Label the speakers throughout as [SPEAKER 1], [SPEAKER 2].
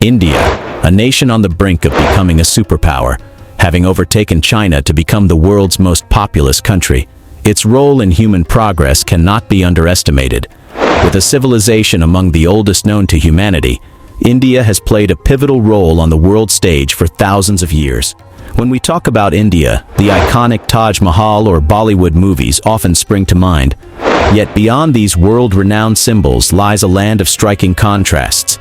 [SPEAKER 1] India, a nation on the brink of becoming a superpower, having overtaken China to become the world's most populous country. Its role in human progress cannot be underestimated. With a civilization among the oldest known to humanity, India has played a pivotal role on the world stage for thousands of years. When we talk about India, the iconic Taj Mahal or Bollywood movies often spring to mind. Yet beyond these world-renowned symbols lies a land of striking contrasts.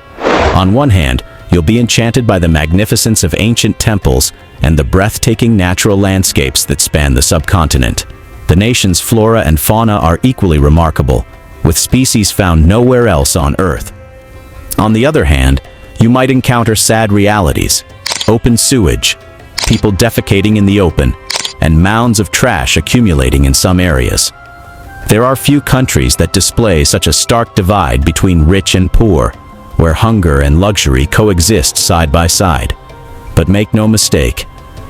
[SPEAKER 1] On one hand, you'll be enchanted by the magnificence of ancient temples and the breathtaking natural landscapes that span the subcontinent. The nation's flora and fauna are equally remarkable, with species found nowhere else on Earth. On the other hand, you might encounter sad realities: open sewage, people defecating in the open, and mounds of trash accumulating in some areas. There are few countries that display such a stark divide between rich and poor, where hunger and luxury coexist side by side. But make no mistake,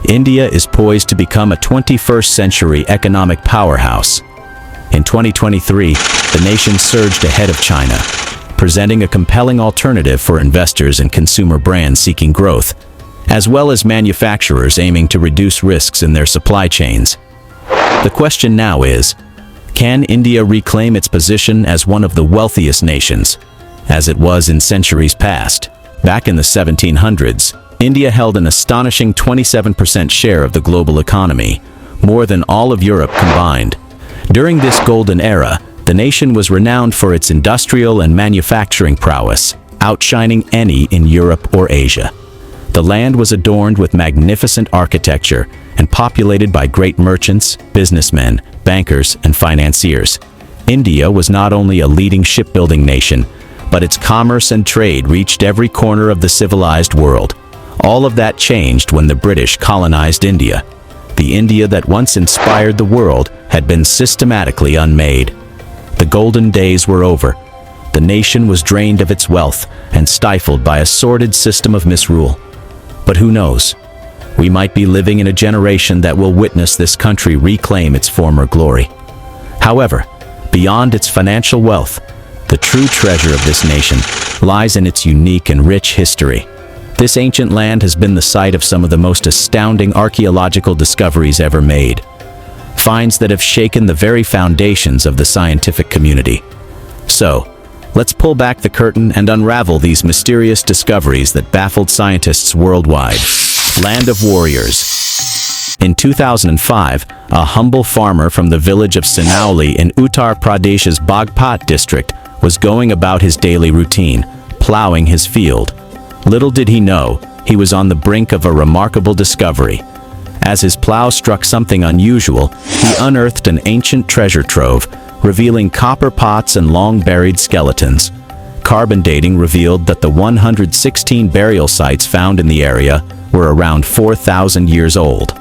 [SPEAKER 1] India is poised to become a 21st century economic powerhouse. In 2023, the nation surged ahead of China, presenting a compelling alternative for investors and consumer brands seeking growth, as well as manufacturers aiming to reduce risks in their supply chains. The question now is, can India reclaim its position as one of the wealthiest nations, as it was in centuries past? Back in the 1700s, India held an astonishing 27% share of the global economy, more than all of Europe combined. During this golden era, the nation was renowned for its industrial and manufacturing prowess, outshining any in Europe or Asia. The land was adorned with magnificent architecture and populated by great merchants, businessmen, bankers, and financiers. India was not only a leading shipbuilding nation, but its commerce and trade reached every corner of the civilized world. All of that changed when the British colonized India. The India that once inspired the world had been systematically unmade. The golden days were over. The nation was drained of its wealth and stifled by a sordid system of misrule. But who knows? We might be living in a generation that will witness this country reclaim its former glory. However, beyond its financial wealth, the true treasure of this nation lies in its unique and rich history. This ancient land has been the site of some of the most astounding archaeological discoveries ever made, finds that have shaken the very foundations of the scientific community. So, let's pull back the curtain and unravel these mysterious discoveries that baffled scientists worldwide. Land of Warriors. In 2005, a humble farmer from the village of Sinauli in Uttar Pradesh's Bagpat district was going about his daily routine, plowing his field. Little did he know, he was on the brink of a remarkable discovery. As his plow struck something unusual, he unearthed an ancient treasure trove, revealing copper pots and long-buried skeletons. Carbon dating revealed that the 116 burial sites found in the area were around 4,000 years old.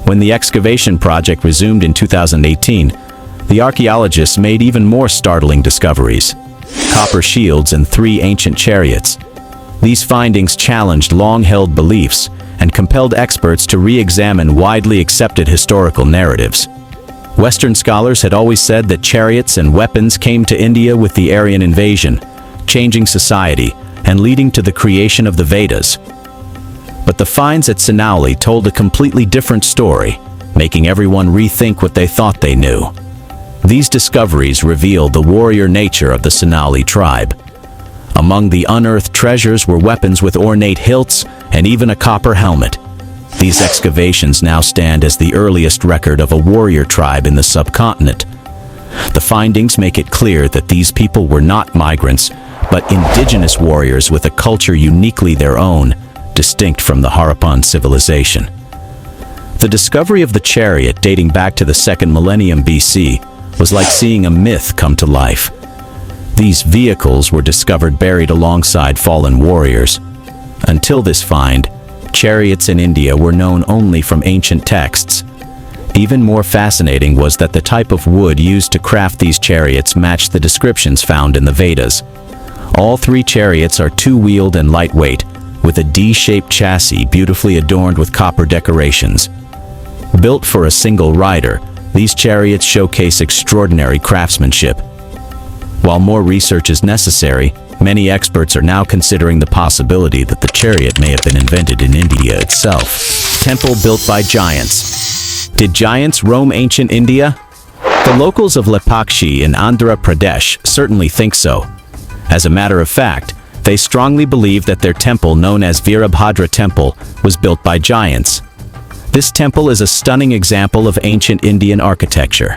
[SPEAKER 1] When the excavation project resumed in 2018, the archaeologists made even more startling discoveries: copper shields and 3 ancient chariots. These findings challenged long-held beliefs and compelled experts to re-examine widely accepted historical narratives. Western scholars had always said that chariots and weapons came to India with the Aryan invasion, changing society and leading to the creation of the Vedas. But the finds at Sinauli told a completely different story, making everyone rethink what they thought they knew. These discoveries revealed the warrior nature of the Sinauli tribe. Among the unearthed treasures were weapons with ornate hilts and even a copper helmet. These excavations now stand as the earliest record of a warrior tribe in the subcontinent. The findings make it clear that these people were not migrants, but indigenous warriors with a culture uniquely their own, distinct from the Harappan civilization. The discovery of the chariot dating back to the 2nd millennium BC was like seeing a myth come to life. These vehicles were discovered buried alongside fallen warriors. Until this find, chariots in India were known only from ancient texts. Even more fascinating was that the type of wood used to craft these chariots matched the descriptions found in the Vedas. All 3 chariots are 2-wheeled and lightweight, with a D-shaped chassis beautifully adorned with copper decorations. Built for a single rider, these chariots showcase extraordinary craftsmanship. While more research is necessary, Many experts are now considering the possibility that the chariot may have been invented in India itself. Temple built by giants. Did giants roam ancient India? The locals of Lepakshi in Andhra Pradesh certainly think so. As a matter of fact, they strongly believe that their temple, known as Virabhadra Temple, was built by giants. This temple is a stunning example of ancient Indian architecture.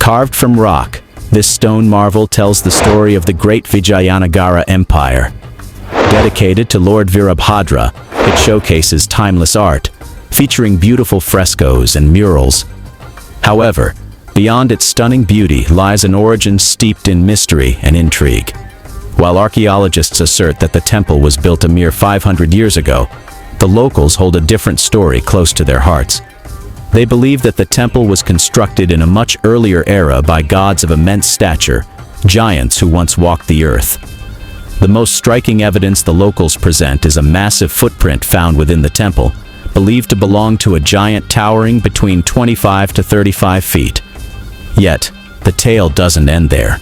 [SPEAKER 1] Carved from rock, this stone marvel tells the story of the great Vijayanagara Empire. Dedicated to Lord Virabhadra, it showcases timeless art, featuring beautiful frescoes and murals. However, beyond its stunning beauty lies an origin steeped in mystery and intrigue. While archaeologists assert that the temple was built a mere 500 years ago, the locals hold a different story close to their hearts. They believe that the temple was constructed in a much earlier era by gods of immense stature, giants who once walked the earth. The most striking evidence the locals present is a massive footprint found within the temple, believed to belong to a giant towering between 25 to 35 feet. Yet, the tale doesn't end there.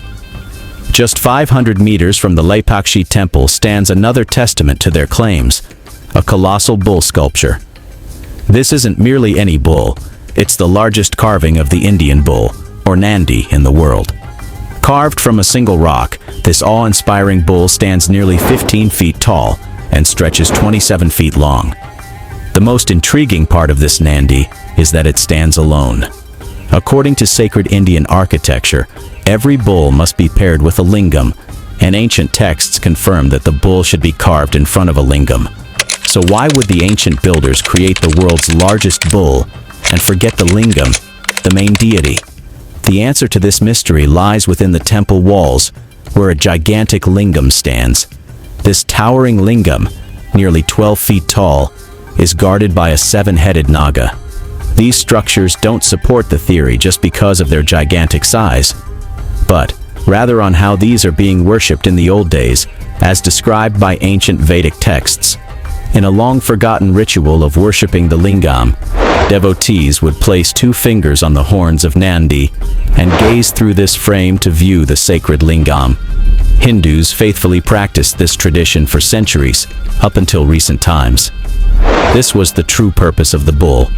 [SPEAKER 1] Just 500 meters from the Lepakshi temple stands another testament to their claims, a colossal bull sculpture. This isn't merely any bull, it's the largest carving of the Indian bull, or Nandi, in the world. Carved from a single rock, this awe-inspiring bull stands nearly 15 feet tall and stretches 27 feet long. The most intriguing part of this Nandi is that it stands alone. According to sacred Indian architecture, every bull must be paired with a lingam, and ancient texts confirm that the bull should be carved in front of a lingam. So why would the ancient builders create the world's largest bull and forget the lingam, the main deity? The answer to this mystery lies within the temple walls, where a gigantic lingam stands. This towering lingam, nearly 12 feet tall, is guarded by a 7-headed naga. These structures don't support the theory just because of their gigantic size, but rather on how these are being worshipped in the old days, as described by ancient Vedic texts. In a long-forgotten ritual of worshipping the lingam, devotees would place 2 fingers on the horns of Nandi and gaze through this frame to view the sacred lingam. Hindus faithfully practiced this tradition for centuries, up until recent times. This was the true purpose of the bull.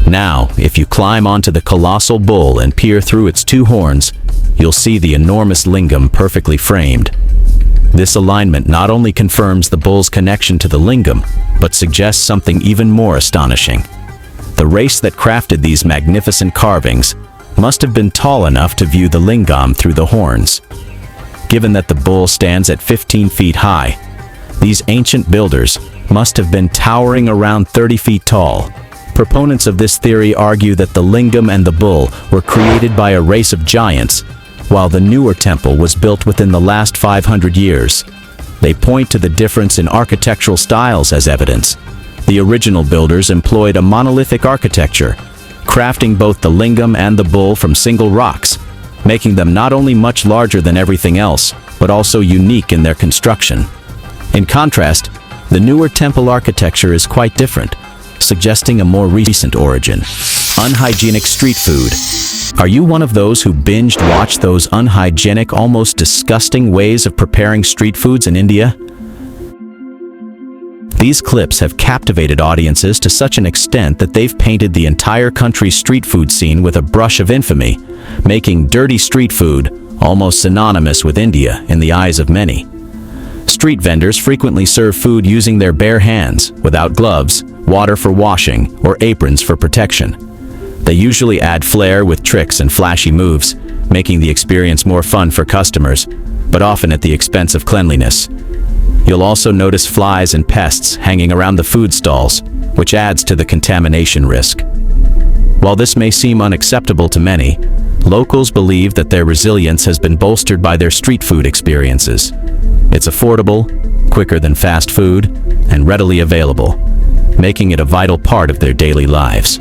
[SPEAKER 1] Now, if you climb onto the colossal bull and peer through its 2 horns, you'll see the enormous lingam perfectly framed. This alignment not only confirms the bull's connection to the lingam, but suggests something even more astonishing. The race that crafted these magnificent carvings must have been tall enough to view the lingam through the horns. Given that the bull stands at 15 feet high, these ancient builders must have been towering around 30 feet tall. Proponents of this theory argue that the lingam and the bull were created by a race of giants, while the newer temple was built within the last 500 years. They point to the difference in architectural styles as evidence. The original builders employed a monolithic architecture, crafting both the lingam and the bull from single rocks, making them not only much larger than everything else, but also unique in their construction. In contrast, the newer temple architecture is quite different, suggesting a more recent origin. Unhygienic street food. Are you one of those who binged-watch those unhygienic, almost disgusting ways of preparing street foods in India? These clips have captivated audiences to such an extent that they've painted the entire country's street food scene with a brush of infamy, making dirty street food almost synonymous with India in the eyes of many. Street vendors frequently serve food using their bare hands, without gloves, water for washing, or aprons for protection. They usually add flair with tricks and flashy moves, making the experience more fun for customers, but often at the expense of cleanliness. You'll also notice flies and pests hanging around the food stalls, which adds to the contamination risk. While this may seem unacceptable to many, locals believe that their resilience has been bolstered by their street food experiences. It's affordable, quicker than fast food, and readily available, making it a vital part of their daily lives.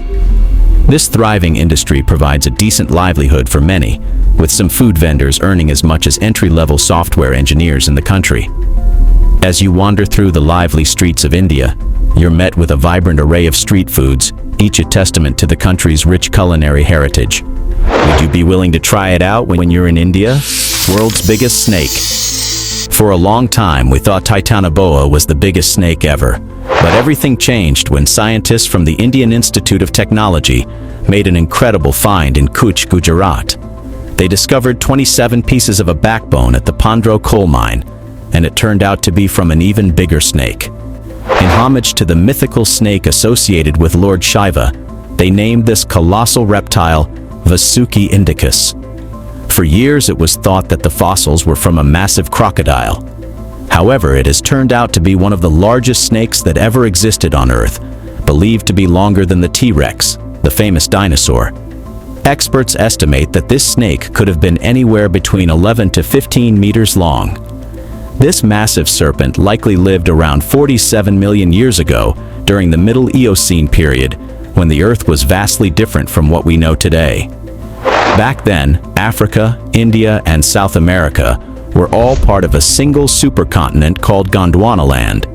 [SPEAKER 1] This thriving industry provides a decent livelihood for many, with some food vendors earning as much as entry-level software engineers in the country. As you wander through the lively streets of India, you're met with a vibrant array of street foods, each a testament to the country's rich culinary heritage. Would you be willing to try it out when you're in India? World's biggest snake. For a long time, we thought Titanoboa was the biggest snake ever. But everything changed when scientists from the Indian Institute of Technology made an incredible find in Kutch, Gujarat. They discovered 27 pieces of a backbone at the Pandro coal mine, and it turned out to be from an even bigger snake. In homage to the mythical snake associated with Lord Shiva, they named this colossal reptile Vasuki indicus. For years it was thought that the fossils were from a massive crocodile. However, it has turned out to be one of the largest snakes that ever existed on Earth, believed to be longer than the T-Rex, the famous dinosaur. Experts estimate that this snake could have been anywhere between 11 to 15 meters long. This massive serpent likely lived around 47 million years ago during the Middle Eocene period, when the Earth was vastly different from what we know today. Back then, Africa, India, and South America were all part of a single supercontinent called Gondwanaland.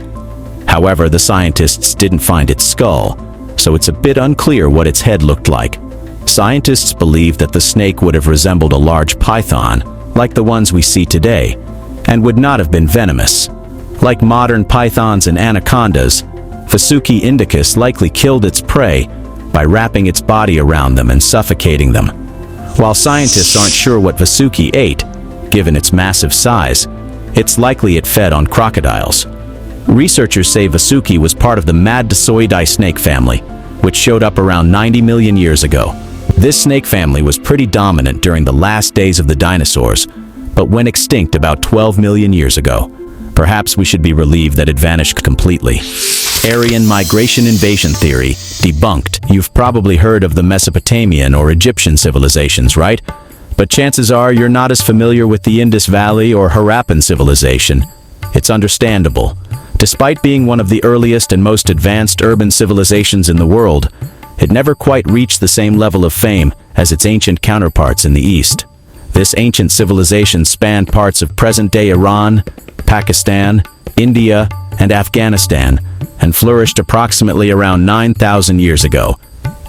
[SPEAKER 1] However, the scientists didn't find its skull, so it's a bit unclear what its head looked like. Scientists believe that the snake would have resembled a large python, like the ones we see today, and would not have been venomous. Like modern pythons and anacondas, Vasuki indicus likely killed its prey by wrapping its body around them and suffocating them. While scientists aren't sure what Vasuki ate, given its massive size, it's likely it fed on crocodiles. Researchers say Vasuki was part of the Maddasoidae snake family, which showed up around 90 million years ago. This snake family was pretty dominant during the last days of the dinosaurs, but went extinct about 12 million years ago. Perhaps we should be relieved that it vanished completely. Aryan migration invasion theory, debunked. You've probably heard of the Mesopotamian or Egyptian civilizations, right? But chances are you're not as familiar with the Indus Valley or Harappan civilization. It's understandable. Despite being one of the earliest and most advanced urban civilizations in the world, it never quite reached the same level of fame as its ancient counterparts in the East. This ancient civilization spanned parts of present-day Iran, Pakistan, India, and Afghanistan, and flourished approximately around 9,000 years ago.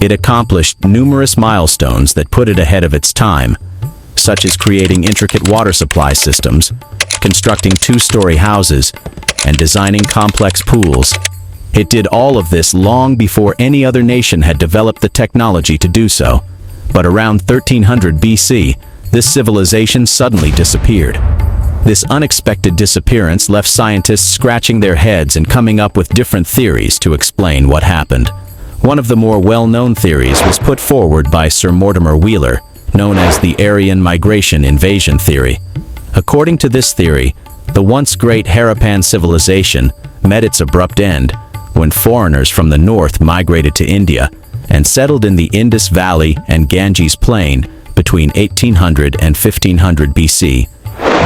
[SPEAKER 1] It accomplished numerous milestones that put it ahead of its time, such as creating intricate water supply systems, constructing two-story houses, and designing complex pools. It did all of this long before any other nation had developed the technology to do so. But around 1300 BC, this civilization suddenly disappeared. This unexpected disappearance left scientists scratching their heads and coming up with different theories to explain what happened. One of the more well-known theories was put forward by Sir Mortimer Wheeler, known as the Aryan migration invasion theory. According to this theory, the once great Harappan civilization met its abrupt end when foreigners from the north migrated to India and settled in the Indus Valley and Ganges Plain between 1800 and 1500 BC.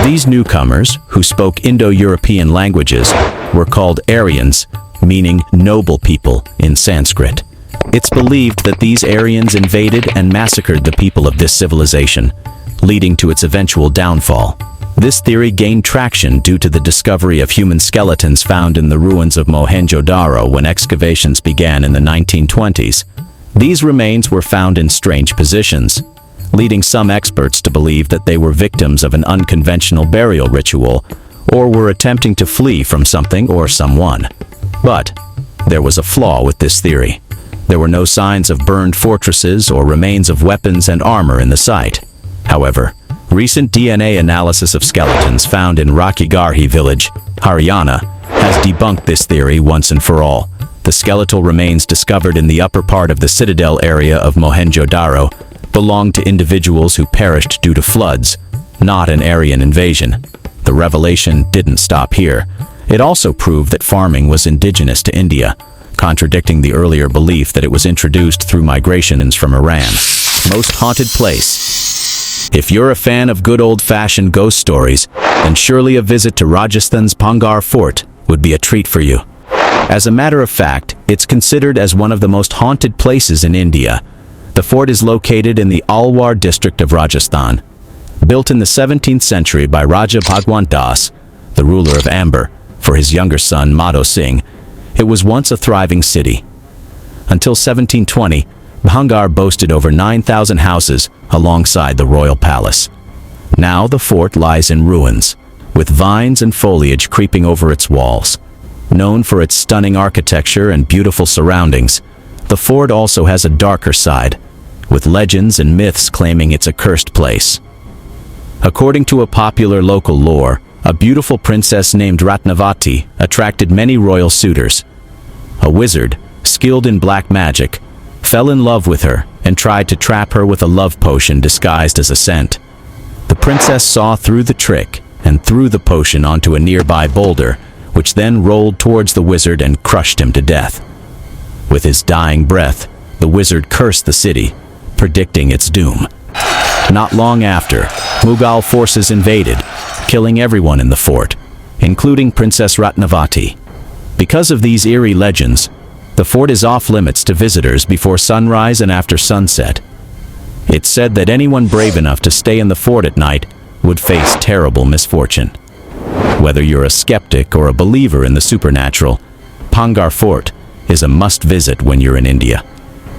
[SPEAKER 1] These newcomers, who spoke Indo-European languages, were called Aryans, meaning noble people in Sanskrit. It's believed that these Aryans invaded and massacred the people of this civilization, leading to its eventual downfall. This theory gained traction due to the discovery of human skeletons found in the ruins of Mohenjo-Daro when excavations began in the 1920s. These remains were found in strange positions, leading some experts to believe that they were victims of an unconventional burial ritual or were attempting to flee from something or someone. But there was a flaw with this theory. There were no signs of burned fortresses or remains of weapons and armor in the site. However, recent DNA analysis of skeletons found in Rakhigarhi village, Haryana, has debunked this theory once and for all. The skeletal remains discovered in the upper part of the citadel area of Mohenjo-Daro belonged to individuals who perished due to floods, not an Aryan invasion. The revelation didn't stop here. It also proved that farming was indigenous to India, contradicting the earlier belief that it was introduced through migrations from Iran. Most haunted place. If you're a fan of good old-fashioned ghost stories, then surely a visit to Rajasthan's Bhangar Fort would be a treat for you. As a matter of fact, it's considered as one of the most haunted places in India. The fort is located in the Alwar district of Rajasthan. Built in the 17th century by Raja Bhagwant Das, the ruler of Amber, for his younger son Madho Singh, it was once a thriving city. Until 1720, Bhangar boasted over 9,000 houses alongside the royal palace. Now the fort lies in ruins, with vines and foliage creeping over its walls. Known for its stunning architecture and beautiful surroundings, the fort also has a darker side, with legends and myths claiming it's a cursed place. According to a popular local lore, a beautiful princess named Ratnavati attracted many royal suitors. A wizard, skilled in black magic, fell in love with her and tried to trap her with a love potion disguised as a scent. The princess saw through the trick and threw the potion onto a nearby boulder, which then rolled towards the wizard and crushed him to death. With his dying breath, the wizard cursed the city, predicting its doom. Not long after, Mughal forces invaded, killing everyone in the fort, including Princess Ratnavati. Because of these eerie legends, the fort is off limits to visitors before sunrise and after sunset. It's said that anyone brave enough to stay in the fort at night would face terrible misfortune. Whether you're a skeptic or a believer in the supernatural, Pangar Fort is a must-visit when you're in India.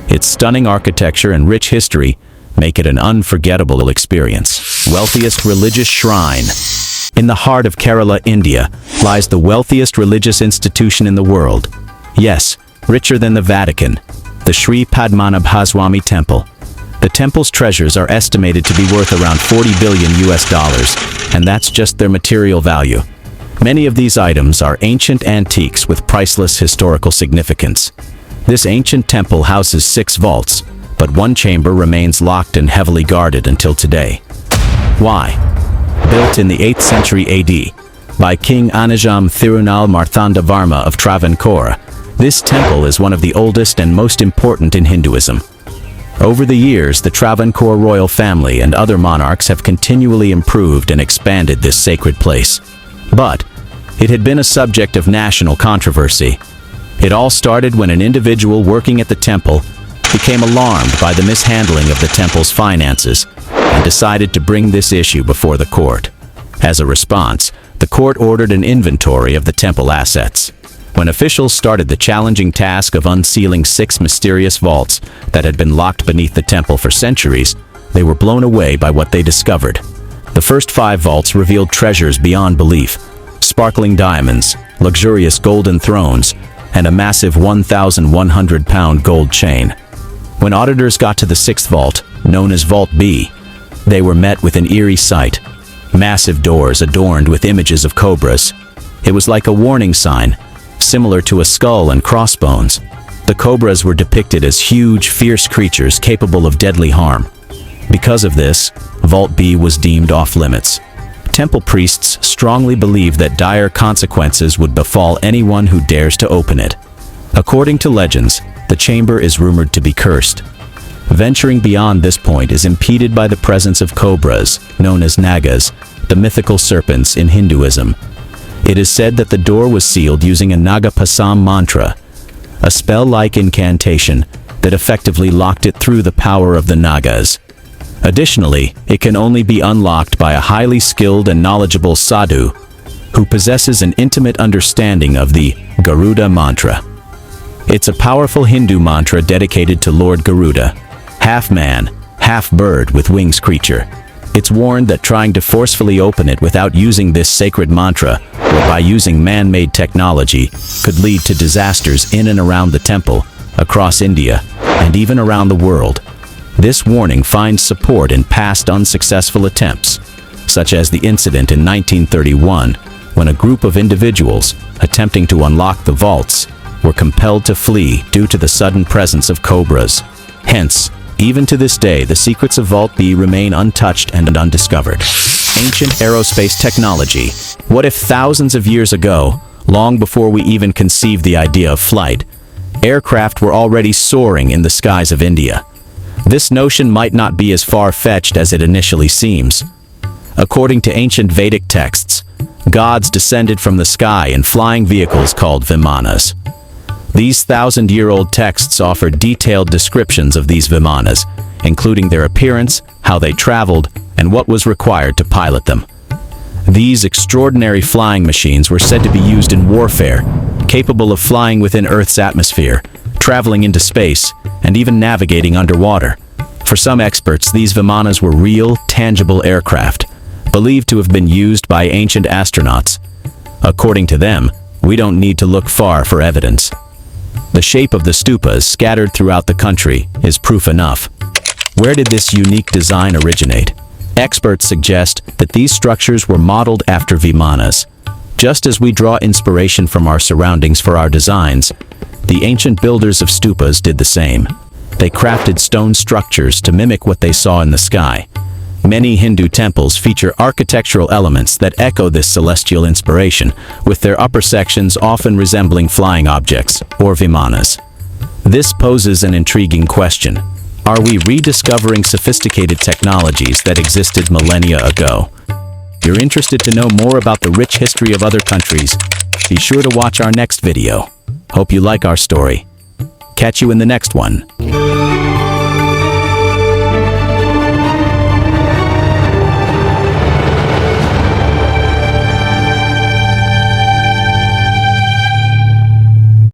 [SPEAKER 1] Its stunning architecture and rich history make it an unforgettable experience. Wealthiest religious shrine. In the heart of Kerala, India, lies the wealthiest religious institution in the world. Yes, richer than the Vatican, the Sri Padmanabhaswamy Temple. The temple's treasures are estimated to be worth around $40 billion, and that's just their material value. Many of these items are ancient antiques with priceless historical significance. This ancient temple houses 6 vaults, but one chamber remains locked and heavily guarded until today. Why? Built in the 8th century AD by King Anujam Thirunal Marthanda Varma of Travancore, this temple is one of the oldest and most important in Hinduism. Over the years, the Travancore royal family and other monarchs have continually improved and expanded this sacred place. But it had been a subject of national controversy. It all started when an individual working at the temple became alarmed by the mishandling of the temple's finances and decided to bring this issue before the court. As a response, the court ordered an inventory of the temple assets. When officials started the challenging task of unsealing 6 mysterious vaults that had been locked beneath the temple for centuries, they were blown away by what they discovered. The first 5 vaults revealed treasures beyond belief: sparkling diamonds, luxurious golden thrones, and a massive 1,100-pound gold chain. When auditors got to the 6th vault, known as Vault B, they were met with an eerie sight. Massive doors adorned with images of cobras. It was like a warning sign, similar to a skull and crossbones. The cobras were depicted as huge, fierce creatures capable of deadly harm. Because of this, Vault B was deemed off-limits. Temple priests strongly believed that dire consequences would befall anyone who dares to open it. According to legends, the chamber is rumored to be cursed. Venturing beyond this point is impeded by the presence of cobras, known as nagas, the mythical serpents in Hinduism. It is said that the door was sealed using a Naga Pasam mantra, a spell-like incantation that effectively locked it through the power of the Nagas. Additionally, it can only be unlocked by a highly skilled and knowledgeable sadhu who possesses an intimate understanding of the Garuda mantra. It's a powerful Hindu mantra dedicated to Lord Garuda, half man, half bird with wings creature. It's warned that trying to forcefully open it without using this sacred mantra or by using man-made technology could lead to disasters in and around the temple, across India, and even around the world. This warning finds support in past unsuccessful attempts, such as the incident in 1931, when a group of individuals attempting to unlock the vaults were compelled to flee due to the sudden presence of cobras. Hence, even to this day, the secrets of Vault B remain untouched and undiscovered. Ancient aerospace technology. What if thousands of years ago, long before we even conceived the idea of flight, aircraft were already soaring in the skies of India? This notion might not be as far-fetched as it initially seems. According to ancient Vedic texts, gods descended from the sky in flying vehicles called vimanas. These 1,000-year-old texts offer detailed descriptions of these vimanas, including their appearance, how they traveled, and what was required to pilot them. These extraordinary flying machines were said to be used in warfare, capable of flying within Earth's atmosphere, traveling into space, and even navigating underwater. For some experts, these vimanas were real, tangible aircraft, believed to have been used by ancient astronauts. According to them, we don't need to look far for evidence. The shape of the stupas scattered throughout the country is proof enough. Where did this unique design originate? Experts suggest that these structures were modeled after vimanas. Just as we draw inspiration from our surroundings for our designs, the ancient builders of stupas did the same. They crafted stone structures to mimic what they saw in the sky. Many Hindu temples feature architectural elements that echo this celestial inspiration, with their upper sections often resembling flying objects, or vimanas. This poses an intriguing question. Are we rediscovering sophisticated technologies that existed millennia ago? If you're interested to know more about the rich history of other countries, be sure to watch our next video. Hope you like our story. Catch you in the next one.